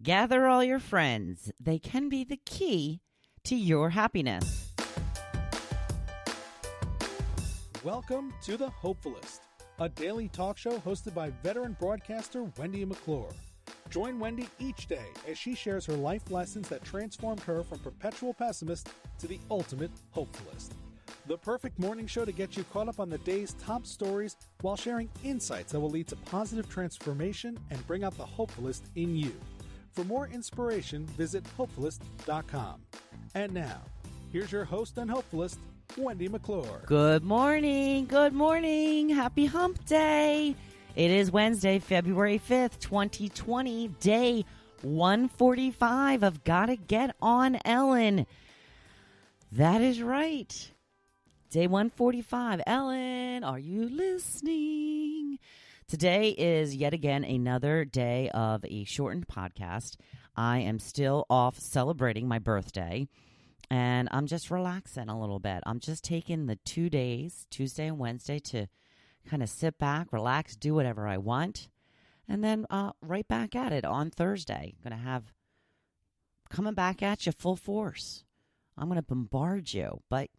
Gather all your friends. They can be the key to your happiness. Welcome to the Hopefulist, a daily talk show hosted by veteran broadcaster Wendy McClure. Join Wendy each day as she shares her life lessons that transformed her from perpetual pessimist to the ultimate hopefulist. The perfect morning show to get you caught up on the day's top stories while sharing insights that will lead to positive transformation and bring out the hopefulist in you. For more inspiration, visit Hopefulist.com. And now, here's your host and hopefulist, Wendy McClure. Good morning. Good morning. Happy hump day. It is Wednesday, February 5th, 2020, day 145 of Gotta Get On Ellen. That is right. Day 145. Ellen, are you listening? Today is yet again another day of a shortened podcast. I am still off celebrating my birthday, and I'm just relaxing a little bit. I'm just taking the 2 days, Tuesday and Wednesday, to kind of sit back, relax, do whatever I want, and then right back at it on Thursday. Coming back at you full force. I'm going to bombard you, but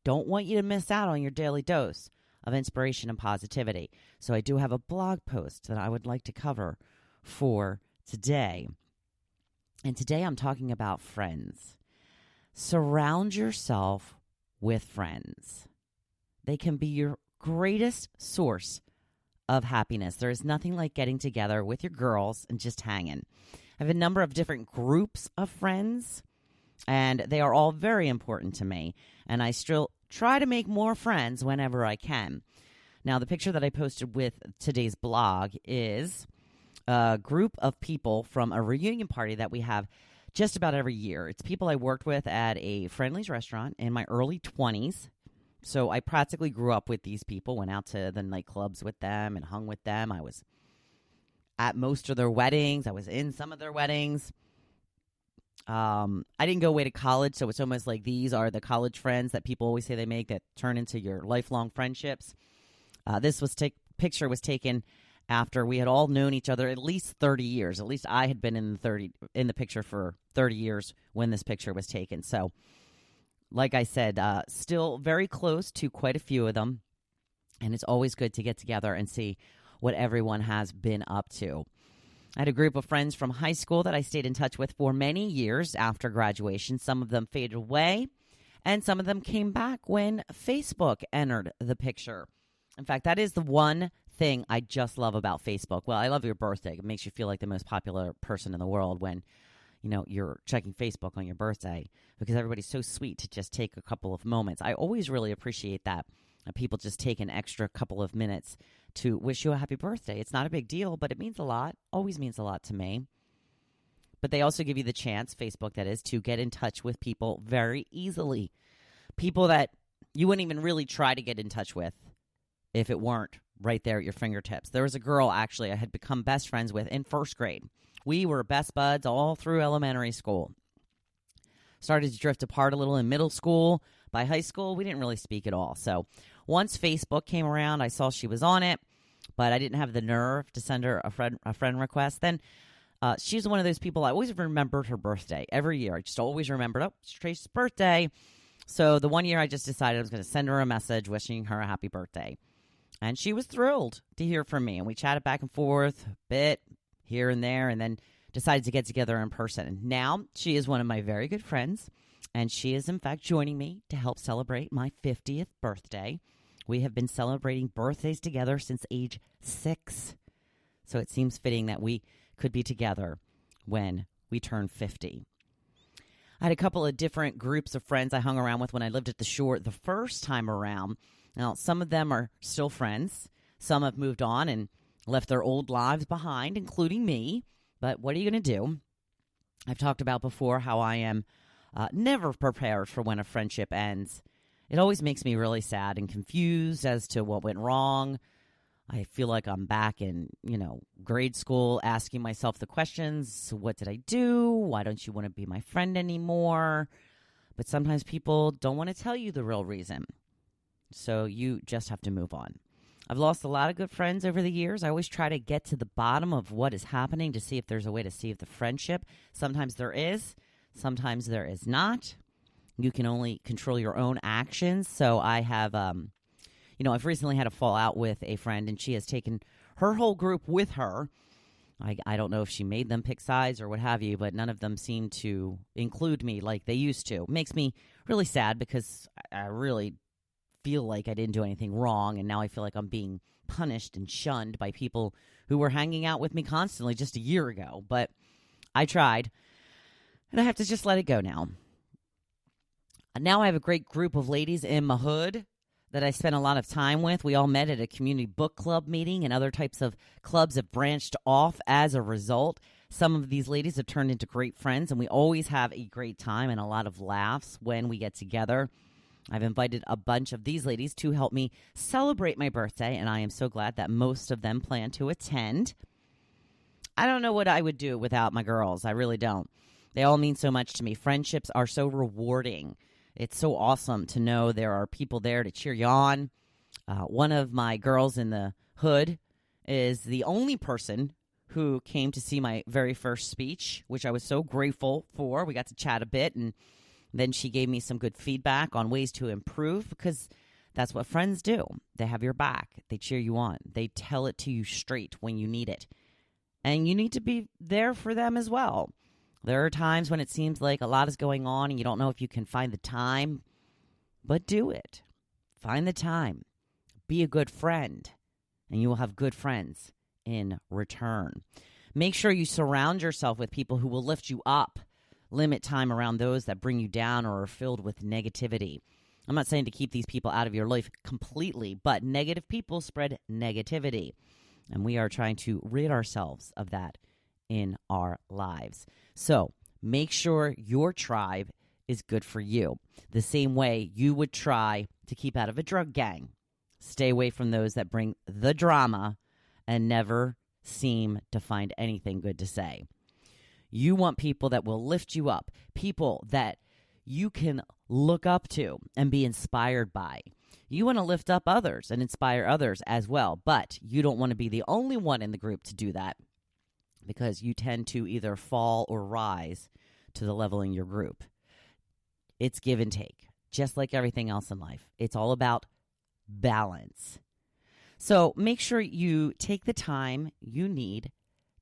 don't want you to miss out on your daily dose of inspiration and positivity. So I do have a blog post that I would like to cover for today. And today I'm talking about friends. Surround yourself with friends. They can be your greatest source of happiness. There is nothing like getting together with your girls and just hanging. I have a number of different groups of friends, and they are all very important to me. And I still try to make more friends whenever I can. Now, the picture that I posted with today's blog is a group of people from a reunion party that we have just about every year. It's people I worked with at a Friendly's restaurant in my early 20s. So I practically grew up with these people, went out to the nightclubs with them and hung with them. I was at most of their weddings. I was in some of their weddings. I didn't go away to college, so it's almost like these are the college friends that people always say they make that turn into your lifelong friendships. This picture was taken after we had all known each other at least 30 years. At least I had been in the picture for 30 years when this picture was taken. So, like I said, still very close to quite a few of them, and it's always good to get together and see what everyone has been up to. I had a group of friends from high school that I stayed in touch with for many years after graduation. Some of them faded away, and some of them came back when Facebook entered the picture. In fact, that is the one thing I just love about Facebook. Well, I love your birthday. It makes you feel like the most popular person in the world when, you're checking Facebook on your birthday, because everybody's so sweet to just take a couple of moments. I always really appreciate that. People just take an extra couple of minutes to wish you a happy birthday. It's not a big deal, but it means a lot. Always means a lot to me. But they also give you the chance, Facebook that is, to get in touch with people very easily. People that you wouldn't even really try to get in touch with if it weren't right there at your fingertips. There was a girl, actually, I had become best friends with in first grade. We were best buds all through elementary school. Started to drift apart a little in middle school. By high school, we didn't really speak at all. So once Facebook came around, I saw she was on it, but I didn't have the nerve to send her a friend request. Then she's one of those people, I always remembered her birthday every year. I just always remembered, it's Trace's birthday. So the one year I just decided I was going to send her a message wishing her a happy birthday. And she was thrilled to hear from me. And we chatted back and forth a bit here and there, and then decided to get together in person. And now she is one of my very good friends. And she is, in fact, joining me to help celebrate my 50th birthday. We have been celebrating birthdays together since age 6. So it seems fitting that we could be together when we turn 50. I had a couple of different groups of friends I hung around with when I lived at the shore the first time around. Now, some of them are still friends. Some have moved on and left their old lives behind, including me. But what are you going to do? I've talked about before how I am never prepared for when a friendship ends. It always makes me really sad and confused as to what went wrong. I feel like I'm back in, grade school asking myself the questions. What did I do? Why don't you want to be my friend anymore? But sometimes people don't want to tell you the real reason. So you just have to move on. I've lost a lot of good friends over the years. I always try to get to the bottom of what is happening to see if there's a way to save the friendship. Sometimes there is. Sometimes there is not. You can only control your own actions. So I have, I've recently had a fallout with a friend, and she has taken her whole group with her. I don't know if she made them pick sides or what have you, but none of them seem to include me like they used to. It makes me really sad because I really feel like I didn't do anything wrong, and now I feel like I'm being punished and shunned by people who were hanging out with me constantly just a year ago. But I tried, and I have to just let it go now. Now I have a great group of ladies in my hood that I spent a lot of time with. We all met at a community book club meeting, and other types of clubs have branched off as a result. Some of these ladies have turned into great friends, and we always have a great time and a lot of laughs when we get together. I've invited a bunch of these ladies to help me celebrate my birthday, and I am so glad that most of them plan to attend. I don't know what I would do without my girls. I really don't. They all mean so much to me. Friendships are so rewarding. It's so awesome to know there are people there to cheer you on. One of my girls in the hood is the only person who came to see my very first speech, which I was so grateful for. We got to chat a bit, and then she gave me some good feedback on ways to improve, because that's what friends do. They have your back. They cheer you on. They tell it to you straight when you need it. And you need to be there for them as well. There are times when it seems like a lot is going on and you don't know if you can find the time, but do it. Find the time. Be a good friend, and you will have good friends in return. Make sure you surround yourself with people who will lift you up. Limit time around those that bring you down or are filled with negativity. I'm not saying to keep these people out of your life completely, but negative people spread negativity. And we are trying to rid ourselves of that in our lives. So make sure your tribe is good for you. The same way you would try to keep out of a drug gang. Stay away from those that bring the drama and never seem to find anything good to say. You want people that will lift you up, people that you can look up to and be inspired by. You want to lift up others and inspire others as well, but you don't want to be the only one in the group to do that, because you tend to either fall or rise to the level in your group. It's give and take, just like everything else in life. It's all about balance. So make sure you take the time you need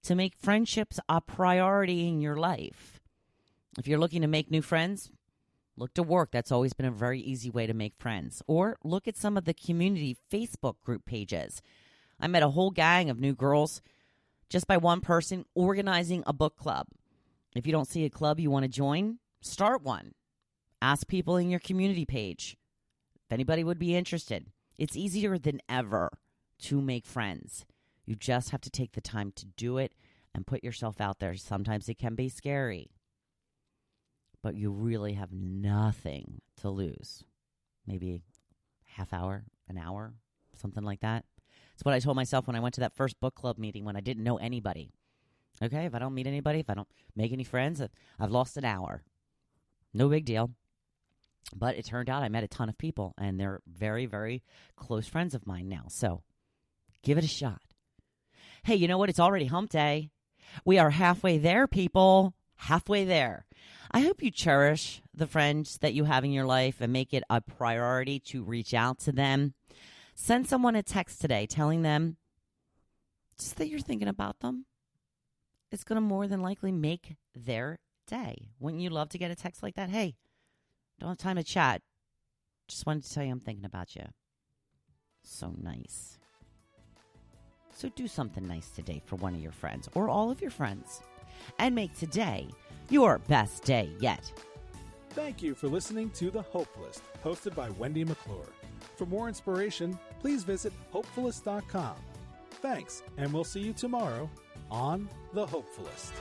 to make friendships a priority in your life. If you're looking to make new friends, look to work. That's always been a very easy way to make friends. Or look at some of the community Facebook group pages. I met a whole gang of new girls just by one person organizing a book club. If you don't see a club you want to join, start one. Ask people in your community page if anybody would be interested. It's easier than ever to make friends. You just have to take the time to do it and put yourself out there. Sometimes it can be scary, but you really have nothing to lose. Maybe half hour, an hour, something like that. It's what I told myself when I went to that first book club meeting when I didn't know anybody. Okay, if I don't meet anybody, if I don't make any friends, I've lost an hour. No big deal. But it turned out I met a ton of people, and they're very, very close friends of mine now. So give it a shot. Hey, you know what? It's already hump day. We are halfway there, people. Halfway there. I hope you cherish the friends that you have in your life and make it a priority to reach out to them. Send someone a text today telling them just that you're thinking about them. It's going to more than likely make their day. Wouldn't you love to get a text like that? Hey, don't have time to chat. Just wanted to tell you I'm thinking about you. So nice. So do something nice today for one of your friends or all of your friends, and make today your best day yet. Thank you for listening to The Hopefulist, hosted by Wendy McClure. For more inspiration, please visit Hopefulist.com. Thanks, and we'll see you tomorrow on The Hopefulist.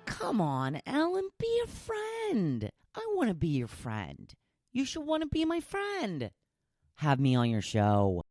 Come on, Ellen, be a friend. I want to be your friend. You should want to be my friend. Have me on your show.